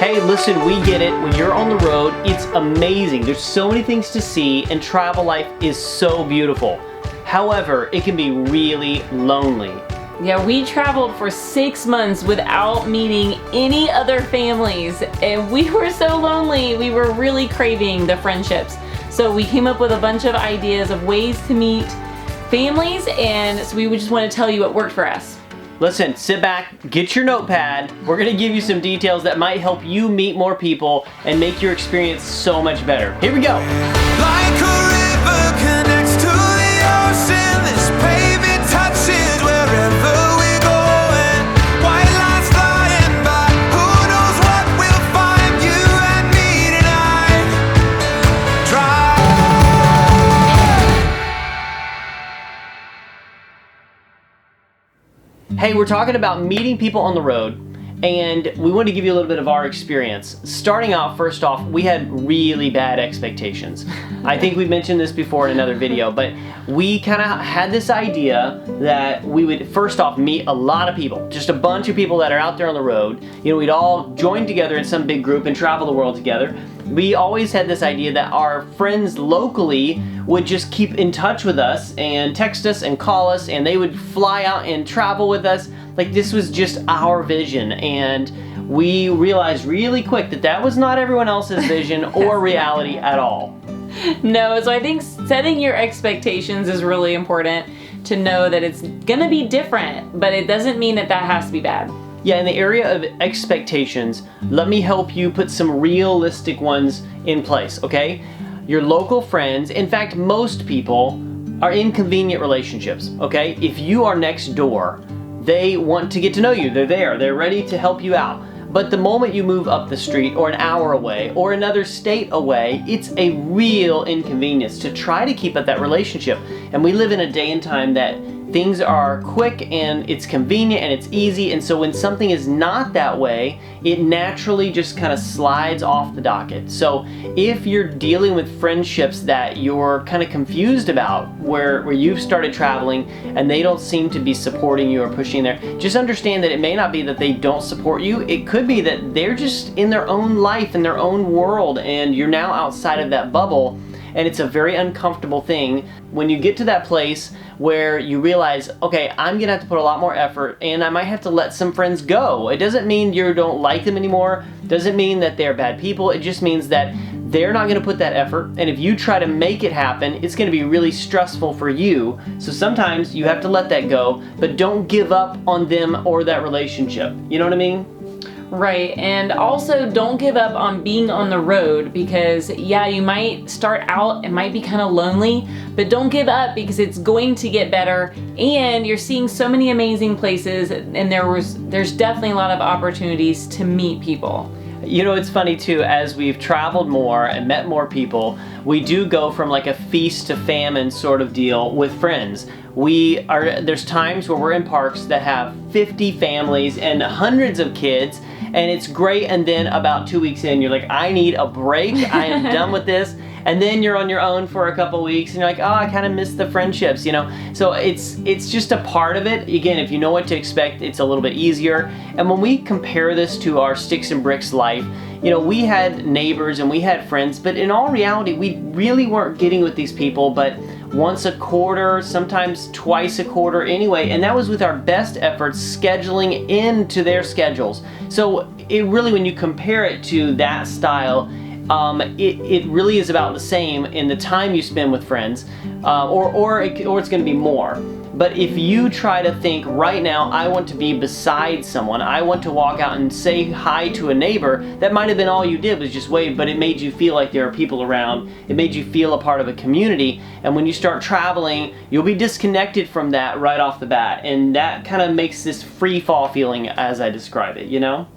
Hey, listen, we get it. When you're on the road, it's amazing. There's so many things to see, and travel life is so beautiful. However, it can be really lonely. Yeah, we traveled for 6 months without meeting any other families, and we were so lonely. We were really craving the friendships. So we came up with a bunch of ideas of ways to meet families, and so we would just want to tell you what worked for us. Listen, sit back, get your notepad. We're gonna give you some details that might help you meet more people and make your experience so much better. Here we go. Like a river connects to the ocean, this pavement touches wherever we're going. White lines flying by, who knows what we'll find, you and me tonight. Hey, we're talking about meeting people on the road, and we want to give you a little bit of our experience. Starting out, first off, we had really bad expectations. I think we mentioned this before in another video, but we kind of had this idea that we would first off meet a lot of people, just a bunch of people that are out there on the road. You know, we'd all join together in some big group and travel the world together. We always had this idea that our friends locally would just keep in touch with us and text us and call us, and they would fly out and travel with us. Like, this was just our vision, and we realized really quick that that was not everyone else's vision or reality at all. No, so I think setting your expectations is really important, to know that it's gonna be different, but it doesn't mean that that has to be bad. Yeah, in the area of expectations, let me help you put some realistic ones in place, okay? Your local friends, in fact, most people are in convenient relationships, okay? If you are next door, they want to get to know you. They're there, they're ready to help you out. But the moment you move up the street or an hour away or another state away, it's a real inconvenience to try to keep up that relationship. And we live in a day and time that things are quick and it's convenient and it's easy, and so when something is not that way, it naturally just kind of slides off the docket. So if you're dealing with friendships that you're kind of confused about, where you've started traveling and they don't seem to be supporting you or pushing there, just understand that it may not be that they don't support you. It could be that they're just in their own life, in their own world, and you're now outside of that bubble. And it's a very uncomfortable thing when you get to that place where you realize, okay, I'm gonna have to put a lot more effort and I might have to let some friends go. It doesn't mean you don't like them anymore. Doesn't mean that they're bad people. It just means that they're not gonna put that effort, and if you try to make it happen, it's gonna be really stressful for you. So sometimes you have to let that go, but don't give up on them or that relationship. You know what I mean? Right, and also don't give up on being on the road, because yeah, you might start out, it might be kind of lonely, but don't give up, because it's going to get better, and you're seeing so many amazing places, and there's definitely a lot of opportunities to meet people. You know, it's funny too, as we've traveled more and met more people, we do go from like a feast to famine sort of deal with friends. There's times where we're in parks that have 50 families and hundreds of kids, and it's great, and then about 2 weeks in, you're like, I need a break, I am done with this. And then you're on your own for a couple weeks and you're like, oh, I kind of miss the friendships, you know? So it's just a part of it. Again, if you know what to expect, it's a little bit easier. And when we compare this to our sticks and bricks life, you know, we had neighbors and we had friends, but in all reality, we really weren't getting with these people but once a quarter, sometimes twice a quarter anyway, and that was with our best efforts scheduling into their schedules. So it really, when you compare it to that style, it really is about the same in the time you spend with friends, or it's going to be more. But if you try to think right now, I want to be beside someone, I want to walk out and say hi to a neighbor, that might have been all you did was just wave, but it made you feel like there are people around. It made you feel a part of a community. And when you start traveling, you'll be disconnected from that right off the bat. And that kind of makes this free fall feeling as I describe it, you know?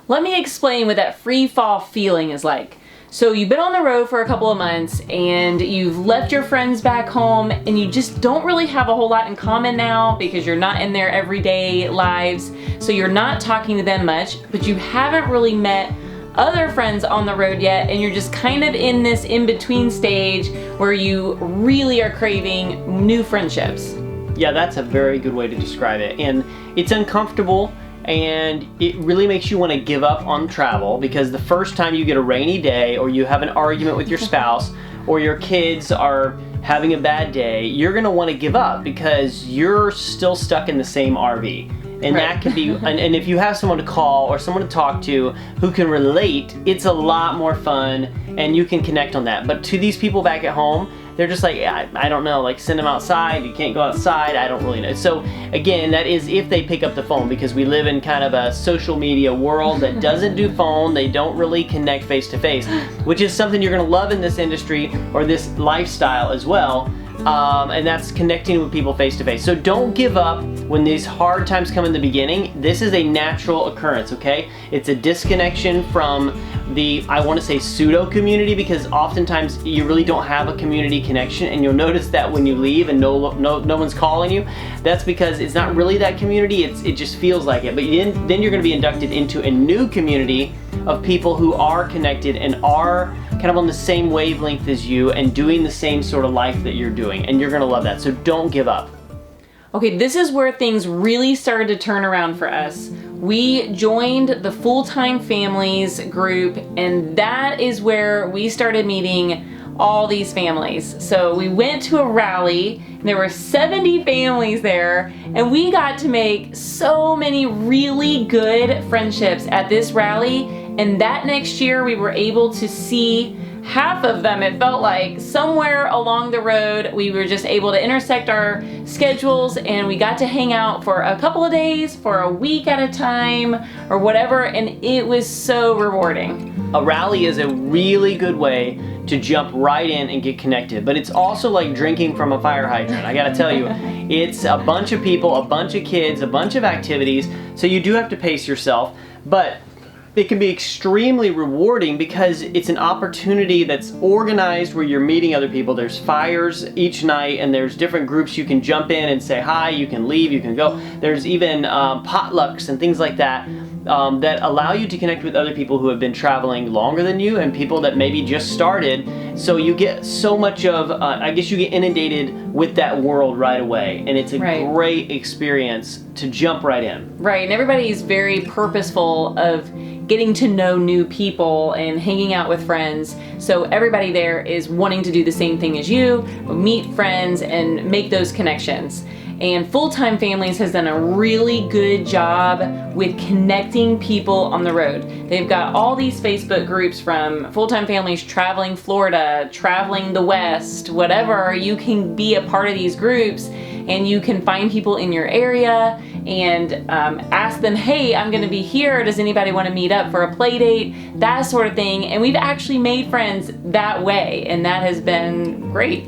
Let me explain what that free fall feeling is like. So you've been on the road for a couple of months and you've left your friends back home and you just don't really have a whole lot in common now because you're not in their everyday lives. So you're not talking to them much, but you haven't really met other friends on the road yet, and you're just kind of in this in-between stage where you really are craving new friendships. Yeah, that's a very good way to describe it. And it's uncomfortable, and it really makes you want to give up on travel, because the first time you get a rainy day, or you have an argument with your spouse, or your kids are having a bad day, you're going to want to give up because you're still stuck in the same RV. And that can be, and if you have someone to call or someone to talk to who can relate, it's a lot more fun and you can connect on that. But to these people back at home, they're just like, I don't know, like send them outside, you can't go outside, I don't really know. So again, that is if they pick up the phone, because we live in kind of a social media world that doesn't do phone, they don't really connect face to face, which is something you're gonna love in this industry or this lifestyle as well. And that's connecting with people face to face. So don't give up when these hard times come in the beginning. This is a natural occurrence, okay? It's a disconnection from the, I want to say, pseudo community, because oftentimes you really don't have a community connection, and you'll notice that when you leave and no one's calling you, that's because it's not really that community, it just feels like it. But then you're going to be inducted into a new community of people who are connected and are kind of on the same wavelength as you and doing the same sort of life that you're doing, and you're gonna love that. So don't give up. Okay, this is where things really started to turn around for us. We joined the full-time families group, and that is where we started meeting all these families. So we went to a rally, and there were 70 families there, and we got to make so many really good friendships at this rally. And that next year we were able to see half of them. It felt like somewhere along the road we were just able to intersect our schedules, and we got to hang out for a couple of days, for a week at a time, or whatever, and it was so rewarding. A rally is a really good way to jump right in and get connected, but it's also like drinking from a fire hydrant. I gotta tell you, it's a bunch of people, a bunch of kids, a bunch of activities, so you do have to pace yourself, but it can be extremely rewarding because it's an opportunity that's organized where you're meeting other people. There's fires each night, and there's different groups you can jump in and say hi, you can leave, you can go. There's even potlucks and things like that that allow you to connect with other people who have been traveling longer than you and people that maybe just started. So you get so much of, I guess you get inundated with that world right away, and it's a great experience to jump right in. Right, and everybody's very purposeful of getting to know new people and hanging out with friends. So everybody there is wanting to do the same thing as you, meet friends and make those connections. And Full-Time Families has done a really good job with connecting people on the road. They've got all these Facebook groups from Full-Time Families traveling Florida, traveling the West, whatever. You can be a part of these groups, and you can find people in your area and ask them, hey, I'm gonna be here, does anybody wanna meet up for a play date? That sort of thing. And we've actually made friends that way, and that has been great.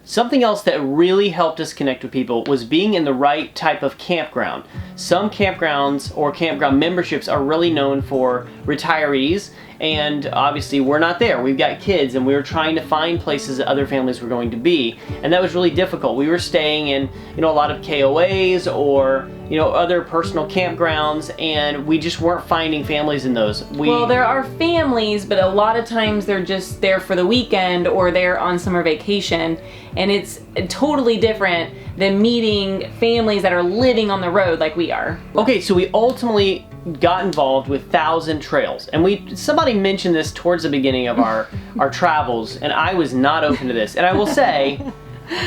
Something else that really helped us connect with people was being in the right type of campground. Some campgrounds or campground memberships are really known for retirees, and obviously we're not there. We've got kids, and we were trying to find places that other families were going to be, and that was really difficult. We were staying in, a lot of KOAs or, other personal campgrounds, and we just weren't finding families in those. Well, there are families, but a lot of times they're just there for the weekend or they're on summer vacation, and it's totally different than meeting families that are living on the road like we are. Okay, so we ultimately got involved with 1,000 Trails, and somebody mentioned this towards the beginning of our travels, and I was not open to this. And I will say,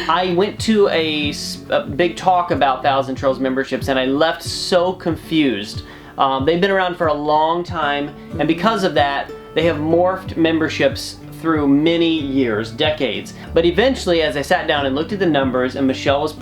I went to a big talk about 1,000 Trails memberships, and I left so confused. They've been around for a long time, and because of that, they have morphed memberships through many years, decades. But eventually, as I sat down and looked at the numbers, and Michelle was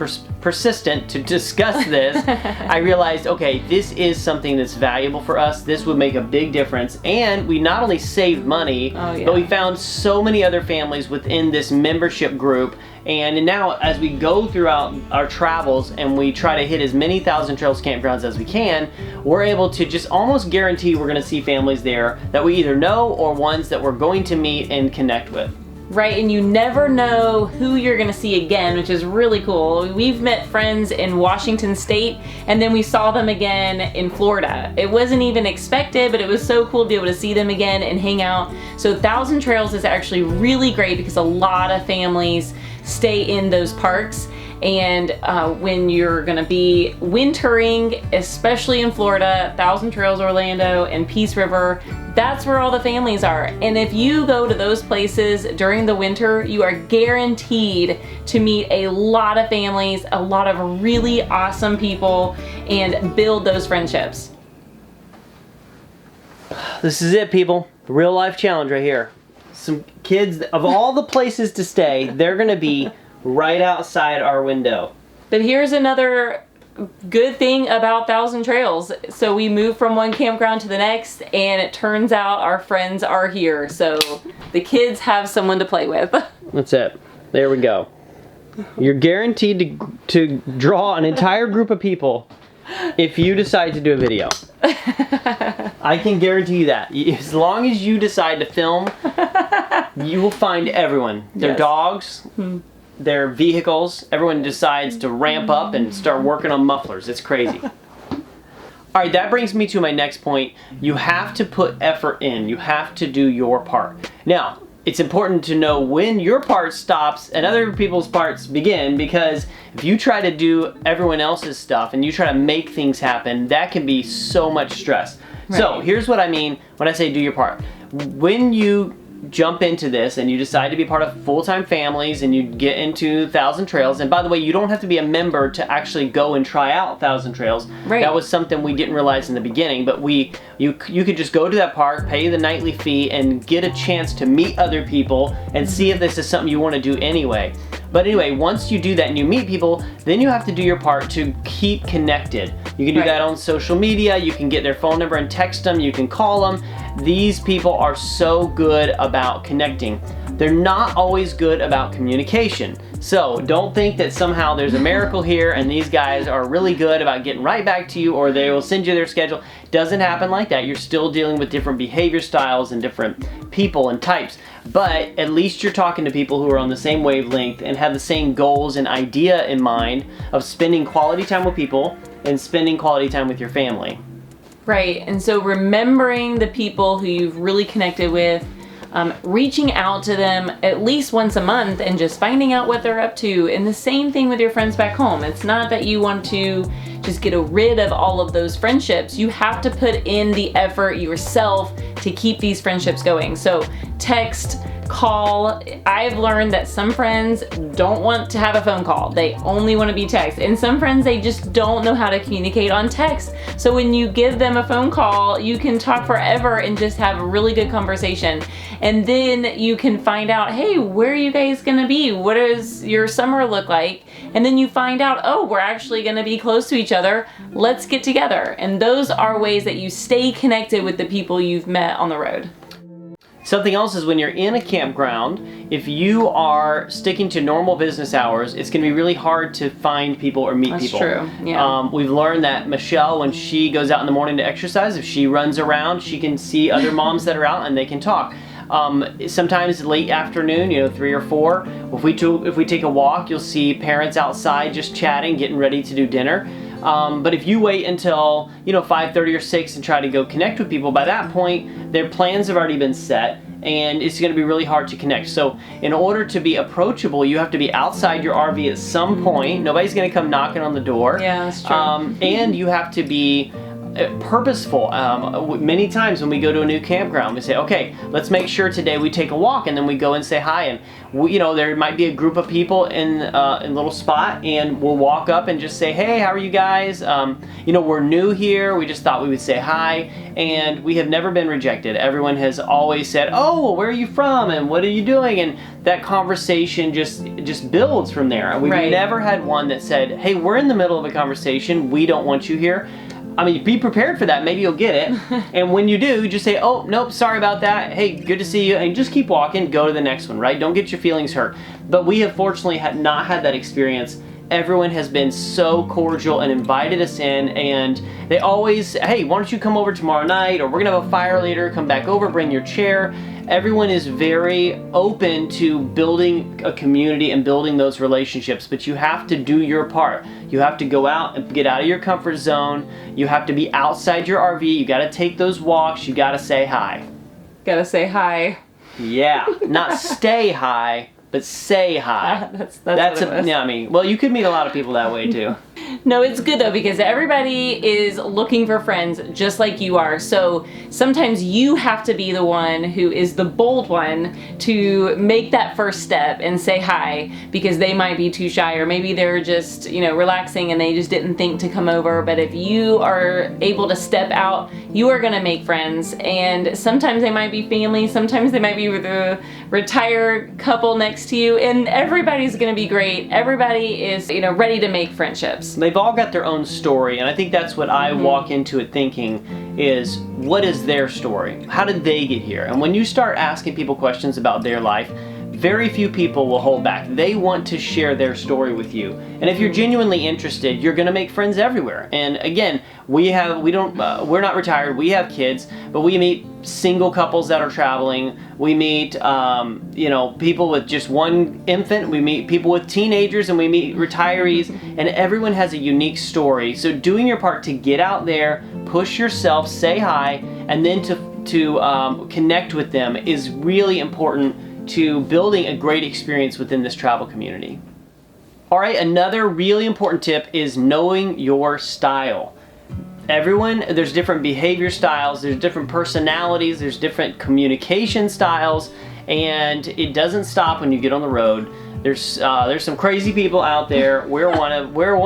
persistent to discuss this, I realized, okay, this is something that's valuable for us. This would make a big difference. And we not only saved money, but we found so many other families within this membership group. And now, as we go throughout our travels and we try to hit as many 1,000 Trails campgrounds as we can, we're able to just almost guarantee we're going to see families there that we either know or ones that we're going to meet and connect with. Right, and you never know who you're gonna see again, which is really cool. We've met friends in Washington State, and then we saw them again in Florida. It wasn't even expected, but it was so cool to be able to see them again and hang out. So 1,000 Trails is actually really great because a lot of families stay in those parks. And when you're gonna be wintering, especially in Florida, Thousand Trails Orlando and Peace River, that's where all the families are. And if you go to those places during the winter, you are guaranteed to meet a lot of families, a lot of really awesome people, and build those friendships. This is it, people. The real life challenge right here. Some kids, of all the places to stay, they're gonna be right outside our window. But here's another good thing about Thousand Trails. So we moved from one campground to the next, and it turns out our friends are here. So the kids have someone to play with. That's it. There we go. You're guaranteed to draw an entire group of people if you decide to do a video. I can guarantee you that. As long as you decide to film, you will find everyone. Their Yes. dogs, their vehicles, everyone decides to ramp up and start working on mufflers. It's crazy. All right, that brings me to my next point. You have to put effort in. You have to do your part. Now, it's important to know when your part stops and other people's parts begin, because if you try to do everyone else's stuff and you try to make things happen, that can be so much stress. So Right. here's what I mean when I say do your part. When you jump into this and you decide to be part of full-time families and you get into Thousand Trails, and by the way, you don't have to be a member to actually go and try out Thousand Trails. Right. That was something we didn't realize in the beginning, but you could just go to that park, pay the nightly fee, and get a chance to meet other people and see if this is something you want to do anyway. But anyway, once you do that and you meet people, then you have to do your part to keep connected. You can do Right. that on social media, you can get their phone number and text them, you can call them. These people are so good about connecting. They're not always good about communication. So don't think that somehow there's a miracle here and these guys are really good about getting right back to you, or they will send you their schedule. Doesn't happen like that. You're still dealing with different behavior styles and different people and types. But at least you're talking to people who are on the same wavelength and have the same goals and idea in mind of spending quality time with people and spending quality time with your family. Right, and so remembering the people who you've really connected with, reaching out to them at least once a month and just finding out what they're up to. And the same thing with your friends back home. It's not that you want to just get rid of all of those friendships. You have to put in the effort yourself to keep these friendships going. So text, call. I've learned that some friends don't want to have a phone call. They only want to be text. And some friends, they just don't know how to communicate on text. So when you give them a phone call, you can talk forever and just have a really good conversation. And then you can find out, hey, where are you guys going to be? What does your summer look like? And then you find out, oh, we're actually going to be close to each other. Let's get together. And those are ways that you stay connected with the people you've met on the road. Something else is when you're in a campground, if you are sticking to normal business hours, it's going to be really hard to find people or meet That's people. true, yeah. We've learned that Michelle, when she goes out in the morning to exercise, if she runs around, she can see other moms that are out and they can talk. Sometimes late afternoon, 3 or 4, if we take a walk, you'll see parents outside just chatting, getting ready to do dinner. But if you wait until 5:30 or 6 and try to go connect with people, by that point their plans have already been set and it's going to be really hard to connect. So in order to be approachable, you have to be outside your RV at some point. Nobody's going to come knocking on the door. Yeah, that's true. And you have to be purposeful. Many times when we go to a new campground, we say, okay, let's make sure today we take a walk, and then we go and say hi. And there might be a group of people in a little spot, and we'll walk up and just say, hey, how are you guys? We're new here. We just thought we would say hi, and we have never been rejected. Everyone has always said, oh, well, where are you from, and what are you doing? And that conversation just builds from there. We've Right. never had one that said, hey, we're in the middle of a conversation. We don't want you here. I mean, be prepared for that. Maybe you'll get it. And when you do, just say, oh, nope, sorry about that. Hey, good to see you. And just keep walking. Go to the next one, right? Don't get your feelings hurt. But we have fortunately not had that experience. Everyone has been so cordial and invited us in. And they always, hey, why don't you come over tomorrow night? Or we're going to have a fire later. Come back over, bring your chair. Everyone is very open to building a community and building those relationships, but you have to do your part. You have to go out and get out of your comfort zone. You have to be outside your RV. You got to take those walks. You got to say hi. Gotta say hi. Yeah, not stay high, but say hi. That's what it was. Yeah, I mean, well, you could meet a lot of people that way too. No, it's good though, because everybody is looking for friends just like you are. So sometimes you have to be the one who is the bold one to make that first step and say hi, because they might be too shy, or maybe they're just, relaxing and they just didn't think to come over. But if you are able to step out, you are going to make friends. And sometimes they might be family, sometimes they might be with a retired couple next to you, and everybody's going to be great. Everybody is, ready to make friendships. They've all got their own story, and I think that's what I walk into it thinking is, what is their story? How did they get here? And when you start asking people questions about their life, very few people will hold back. They want to share their story with you. And if you're genuinely interested, you're going to make friends everywhere. And again, we're not retired, we have kids, but we meet single couples that are traveling. We meet, people with just one infant. We meet people with teenagers, and we meet retirees, and everyone has a unique story. So doing your part to get out there, push yourself, say hi, and then to connect with them is really important to building a great experience within this travel community. All right, another really important tip is knowing your style. There's different behavior styles, there's different personalities, there's different communication styles, and it doesn't stop when you get on the road. There's some crazy people out there. We're one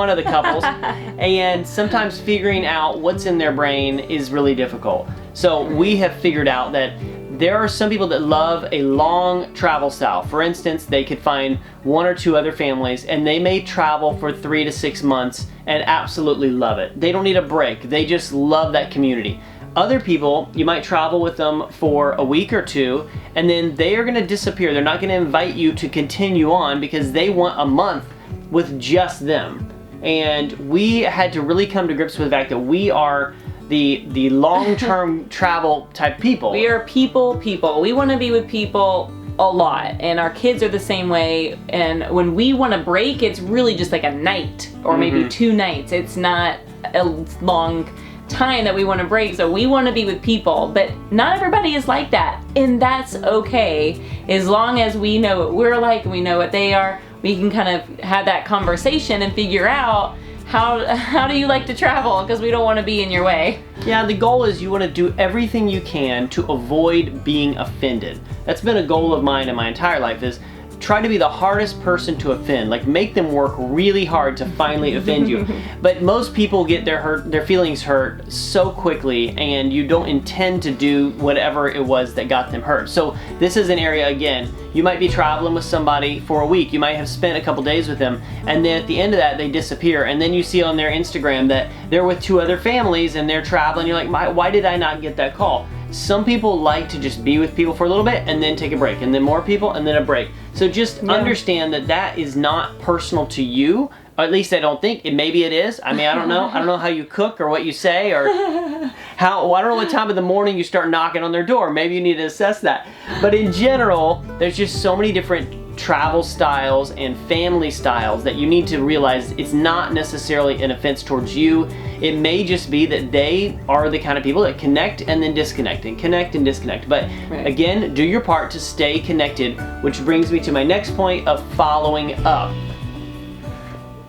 of the couples, and sometimes figuring out what's in their brain is really difficult. So we have figured out that there are some people that love a long travel style. For instance, they could find one or two other families, and they may travel for 3 to 6 months and absolutely love it. They don't need a break. They just love that community. Other people, you might travel with them for a week or two, and then they are going to disappear. They're not going to invite you to continue on because they want a month with just them. And we had to really come to grips with the fact that we are the long-term travel type people. We are people. We want to be with people a lot, and our kids are the same way. And when we want to break, it's really just like a night or maybe 2 nights. It's not a long time that we want to break. So we want to be with people, but not everybody is like that, and that's okay. As long as we know what we're like and we know what they are, we can kind of have that conversation and figure out how do you like to travel, because we don't want to be in your way. Yeah, the goal is you want to do everything you can to avoid being offended. That's been a goal of mine in my entire life, is try to be the hardest person to offend. Like, make them work really hard to finally offend you. But most people get their feelings hurt so quickly, and you don't intend to do whatever it was that got them hurt. So this is an area, again, you might be traveling with somebody for a week. You might have spent a couple days with them, and then at the end of that, they disappear. And then you see on their Instagram that they're with 2 other families and they're traveling. You're like, why did I not get that call? Some people like to just be with people for a little bit and then take a break, and then more people and then a break. So just understand that that is not personal to you. Or at least I don't think. Maybe it is. I mean, I don't know. I don't know how you cook or what you say, or I don't know what time of the morning you start knocking on their door. Maybe you need to assess that. But in general, there's just so many different travel styles and family styles that you need to realize it's not necessarily an offense towards you. It may just be that they are the kind of people that connect and then disconnect and connect and disconnect. But again, do your part to stay connected, which brings me to my next point of following up.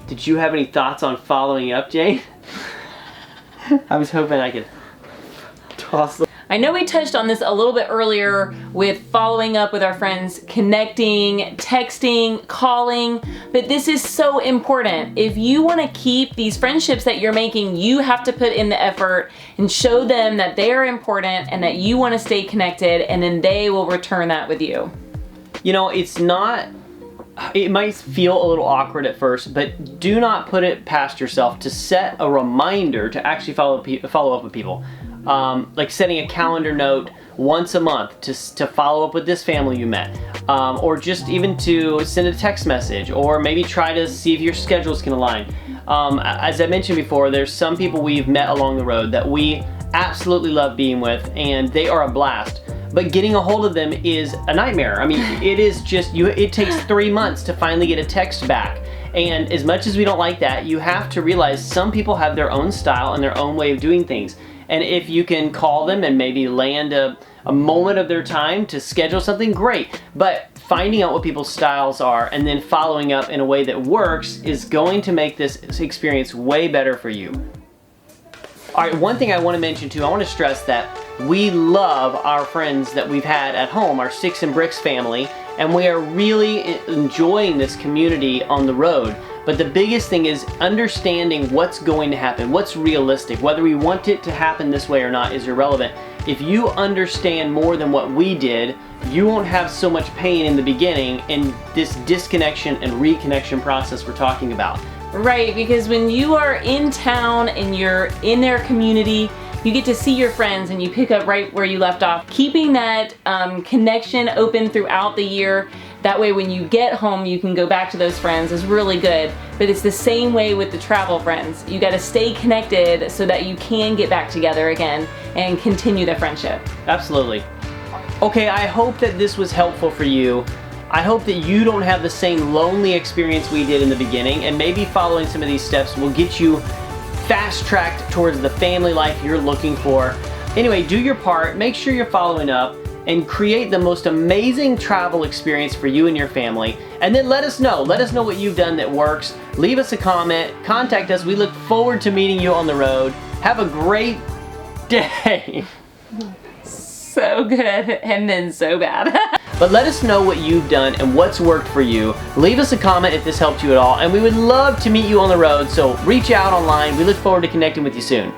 Did you have any thoughts on following up, Jane? I was hoping I could toss them. I know we touched on this a little bit earlier with following up with our friends, connecting, texting, calling, but this is so important. If you want to keep these friendships that you're making, you have to put in the effort and show them that they are important and that you want to stay connected, and then they will return that with you. You know, it might feel a little awkward at first, but do not put it past yourself to set a reminder to actually follow up with people. Like setting a calendar note once a month to follow up with this family you met, or just even to send a text message, or maybe try to see if your schedules can align. As I mentioned before, there's some people we've met along the road that we absolutely love being with, and they are a blast. But getting a hold of them is a nightmare. I mean, it takes 3 months to finally get a text back. And as much as we don't like that, you have to realize some people have their own style and their own way of doing things. And if you can call them and maybe land a moment of their time to schedule something, great. But finding out what people's styles are and then following up in a way that works is going to make this experience way better for you. All right, one thing I want to mention too, I want to stress that we love our friends that we've had at home, our Sticks and Bricks family, and we are really enjoying this community on the road. But the biggest thing is understanding what's going to happen, what's realistic. Whether we want it to happen this way or not is irrelevant. If you understand more than what we did, you won't have so much pain in the beginning in this disconnection and reconnection process we're talking about. Right, because when you are in town and you're in their community, you get to see your friends and you pick up right where you left off. Keeping that connection open throughout the year, that way when you get home you can go back to those friends is really good. But it's the same way with the travel friends. You got to stay connected so that you can get back together again and continue the friendship. Absolutely. Okay, I hope that this was helpful for you. I hope that you don't have the same lonely experience we did in the beginning, and maybe following some of these steps will get you fast-tracked towards the family life you're looking for. Anyway, do your part, make sure you're following up, and create the most amazing travel experience for you and your family. And then let us know what you've done that works. Leave us a comment, contact us. We look forward to meeting you on the road. Have a great day. So good and then so bad. But let us know what you've done and what's worked for you. Leave us a comment if this helped you at all, and we would love to meet you on the road, so reach out online. We look forward to connecting with you soon.